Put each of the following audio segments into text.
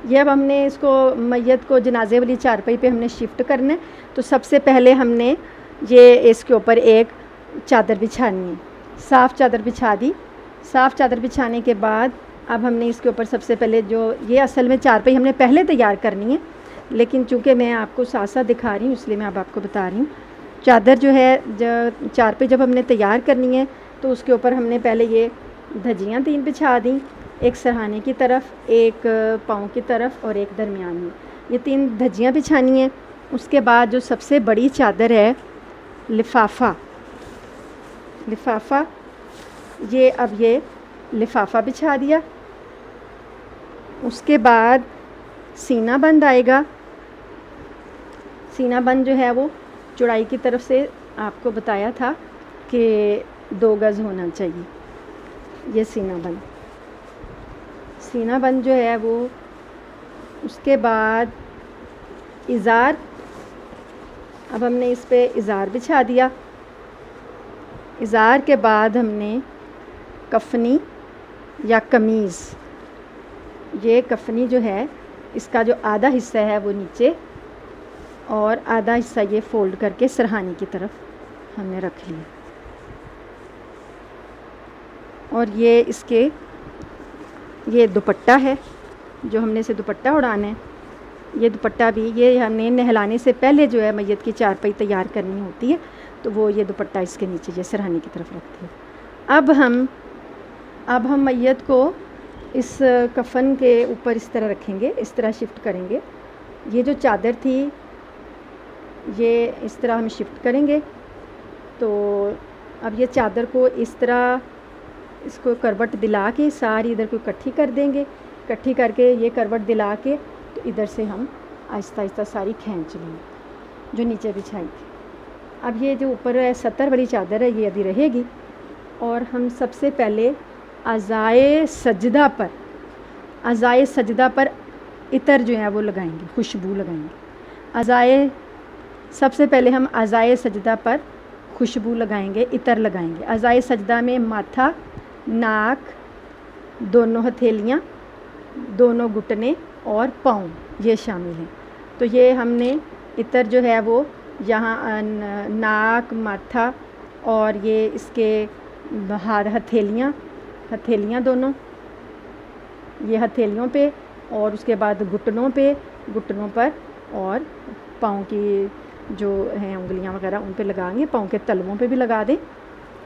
ये अब हमने इसको मैयत को जनाजे वाली चारपाई पे हमने शिफ्ट करना है। तो सबसे पहले हमने ये इसके ऊपर एक चादर बिछानी है, साफ़ चादर बिछा दी। साफ़ चादर बिछाने के बाद अब हमने इसके ऊपर सबसे पहले जो ये असल में चारपाई हमने पहले तैयार करनी है, लेकिन चूँकि मैं आपको साथ साथ दिखा रही हूँ इसलिए मैं अब आपको बता रही हूँ। चादर जो है चारपाई जब हमने तैयार करनी है तो उसके ऊपर हमने पहले ये धज्जियाँ 3 बिछा दी, एक सरहाने की तरफ, एक पाँव की तरफ और एक दरमियान में। ये 3 धज्जियाँ बिछानी है। उसके बाद जो सबसे बड़ी चादर है लिफाफा, ये अब ये लिफाफा बिछा दिया। उसके बाद सीना बंद आएगा। सीना बंद जो है वो चौड़ाई की तरफ से आपको बताया था कि 2 गज़ होना चाहिए। ये सीना बंद जो है वो। उसके बाद इज़ार, अब हमने इस पे इज़ार बिछा दिया। इज़ार के बाद हमने कफनी या कमीज़, ये कफनी जो है इसका जो आधा हिस्सा है वो नीचे और आधा हिस्सा ये फ़ोल्ड करके सरहाने की तरफ हमने रख लिया। और ये इसके ये दुपट्टा है, जो हमने इसे दुपट्टा उड़ाना है। ये दुपट्टा भी ये हमने नहलाने से पहले जो है मैयत की चारपाई तैयार करनी होती है, तो वो ये दुपट्टा इसके नीचे ये सरहाने की तरफ रखती है। अब हम मैयत को इस कफन के ऊपर इस तरह रखेंगे, इस तरह शिफ्ट करेंगे। ये जो चादर थी ये इस तरह हम शिफ्ट करेंगे। तो अब ये चादर को इस तरह इसको करवट दिला के सारी इधर को इकट्ठी कर देंगे। इकट्ठी करके ये करवट दिला के तो इधर से हम आहिस्ता आहिस्ता सारी खींच लेंगे जो नीचे बिछाई थी। अब ये जो ऊपर है सतर वाली चादर है ये अभी रहेगी। और हम सबसे पहले अज़ाए सजदा पर इतर जो है वो लगाएंगे, खुशबू लगाएंगे। सबसे पहले हम अज़ाए सजदा पर खुशबू लगाएंगे, इतर लगाएंगे। अज़ाए सजदा में माथा, नाक, दोनों हथेलियाँ, दोनों घुटने और पाँव ये शामिल हैं। तो ये हमने इतर जो है वो यहाँ नाक, माथा और ये इसके हथेलियाँ दोनों, ये हथेलियों पे और उसके बाद घुटनों पर और पाँव की जो हैं उंगलियां वगैरह उन पे लगाएंगे, पाँव के तलवों पे भी लगा दें।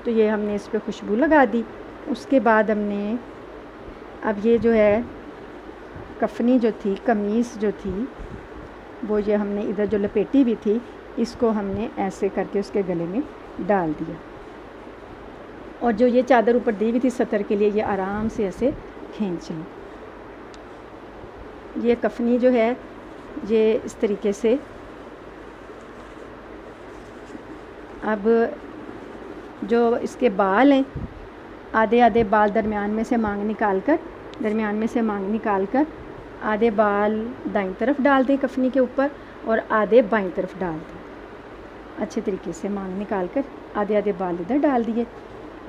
तो ये हमने इस पे खुशबू लगा दी। उसके बाद हमने अब ये जो है कफनी जो थी, कमीज़ जो थी वो ये हमने इधर जो लपेटी भी थी इसको हमने ऐसे करके उसके गले में डाल दिया। और जो ये चादर ऊपर दी हुई थी सतर के लिए ये आराम से ऐसे खींच ली। ये कफनी जो है ये इस तरीके से। अब जो इसके बाल हैं आधे आधे बाल दरमियान में से मांग निकाल कर आधे बाल दाईं तरफ डाल दें कफनी के ऊपर और आधे बाईं तरफ डाल दें। अच्छे तरीके से मांग निकाल कर आधे आधे बाल इधर डाल दिए।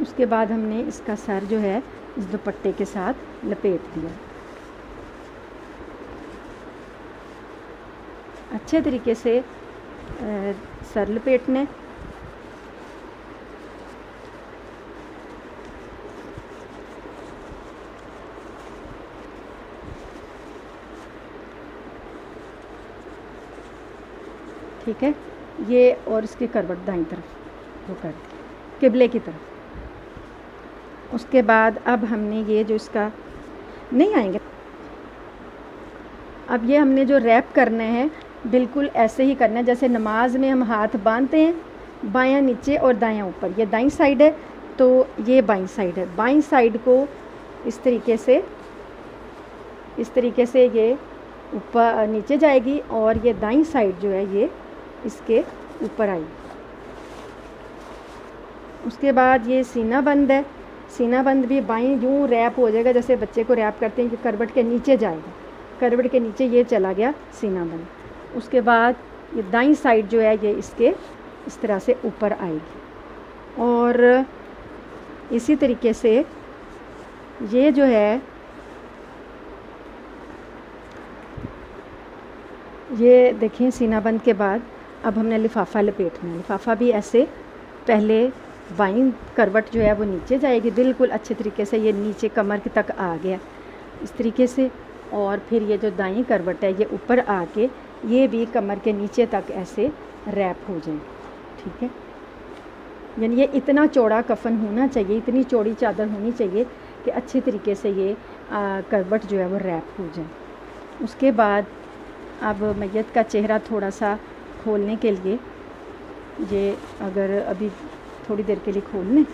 उसके बाद हमने इसका सर जो है इस दुपट्टे के साथ लपेट दिया। अच्छे तरीके से सर लपेटने। ठीक है, ये और इसकी करवट दाईं तरफ वो कर दी, किबले की तरफ। उसके बाद अब हमने ये जो इसका नहीं आएंगे, अब ये हमने जो रैप करना है बिल्कुल ऐसे ही करना है जैसे नमाज में हम हाथ बांधते हैं, बायां नीचे और दायां ऊपर। ये दाईं साइड है तो ये बाईं साइड है। बाईं साइड को इस तरीके से ये ऊपर नीचे जाएगी और ये दाईं साइड जो है ये इसके ऊपर आएगी। उसके बाद ये सीना बंद है। सीना बंद भी बाईं यूँ रैप हो जाएगा जैसे बच्चे को रैप करते हैं कि करवट के नीचे जाएगा, करवट के नीचे ये चला गया सीना बंद। उसके बाद ये दाईं साइड जो है ये इसके इस तरह से ऊपर आएगी। और इसी तरीके से ये जो है ये देखें सीना बंद के बाद अब हमने लिफाफा लपेटना है। लिफाफा भी ऐसे पहले बाईं करवट जो है वो नीचे जाएगी, बिल्कुल अच्छे तरीके से ये नीचे कमर तक आ गया इस तरीके से, और फिर ये जो दाईं करवट है ये ऊपर आके ये भी कमर के नीचे तक ऐसे रैप हो जाए। ठीक है, यानी ये इतना चौड़ा कफन होना चाहिए, इतनी चौड़ी चादर होनी चाहिए कि अच्छे तरीके से ये करवट जो है वो रैप हो जाए। उसके बाद अब मैयत का चेहरा थोड़ा सा खोलने के लिए, ये अगर अभी थोड़ी देर के लिए खोल लें,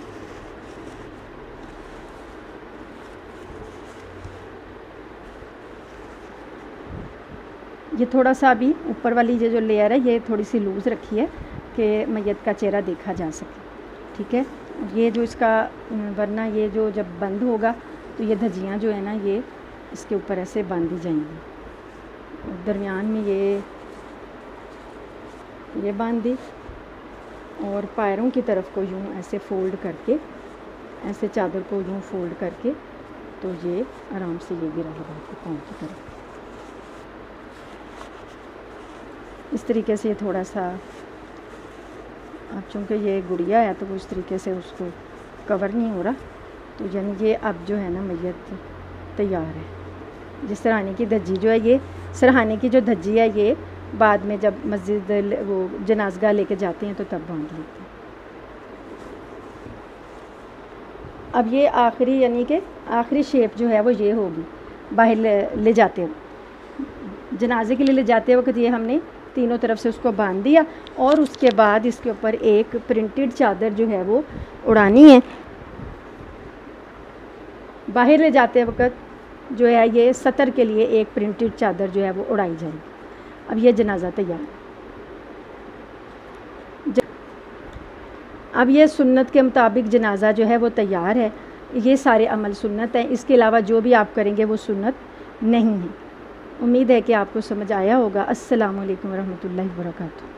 ये थोड़ा सा अभी ऊपर वाली ये जो लेयर है ये थोड़ी सी लूज़ रखी है कि मैयत का चेहरा देखा जा सके। ठीक है, ये जो इसका वरना ये जो जब बंद होगा तो ये धज्जियाँ जो है ना ये इसके ऊपर ऐसे बांधी जाएंगी। दरमियान में ये बांध दी और पैरों की तरफ को यूँ ऐसे फोल्ड करके, ऐसे चादर को यूँ फोल्ड करके, तो ये आराम से ये गिरा होगा आपको पाँव की तरफ। इस तरीके से ये थोड़ा सा, अब चूँकि ये गुड़िया है तो वो इस तरीके से उसको कवर नहीं हो रहा, तो यानी ये अब जो है ना मैयत तैयार है। जिस सरहाने की धज्जी जो है, ये सरहाने की जो धज्जी है ये बाद में जब मस्जिद वो जनाज़गाह लेके जाते हैं तो तब बांध लेते हैं। अब ये आखिरी यानी कि आखिरी शेप जो है वो ये होगी। बाहर ले जाते हो जनाजे के लिए ले जाते वक्त ये हमने तीनों तरफ से उसको बांध दिया और उसके बाद इसके ऊपर एक प्रिंटेड चादर जो है वो उड़ानी है। बाहर ले जाते वक्त जो है ये सतर के लिए एक प्रिंटेड चादर जो है वो उड़ाई जाएगी। अब ये जनाजा तैयार। अब ये सुन्नत के मुताबिक जनाजा जो है वो तैयार है। ये सारे अमल सुन्नत हैं, इसके अलावा जो भी आप करेंगे वो सुन्नत नहीं है। उम्मीद है कि आपको समझ आया होगा। अस्सलामु अलैकुम वरहमतुल्लाहि वबरकातुहू।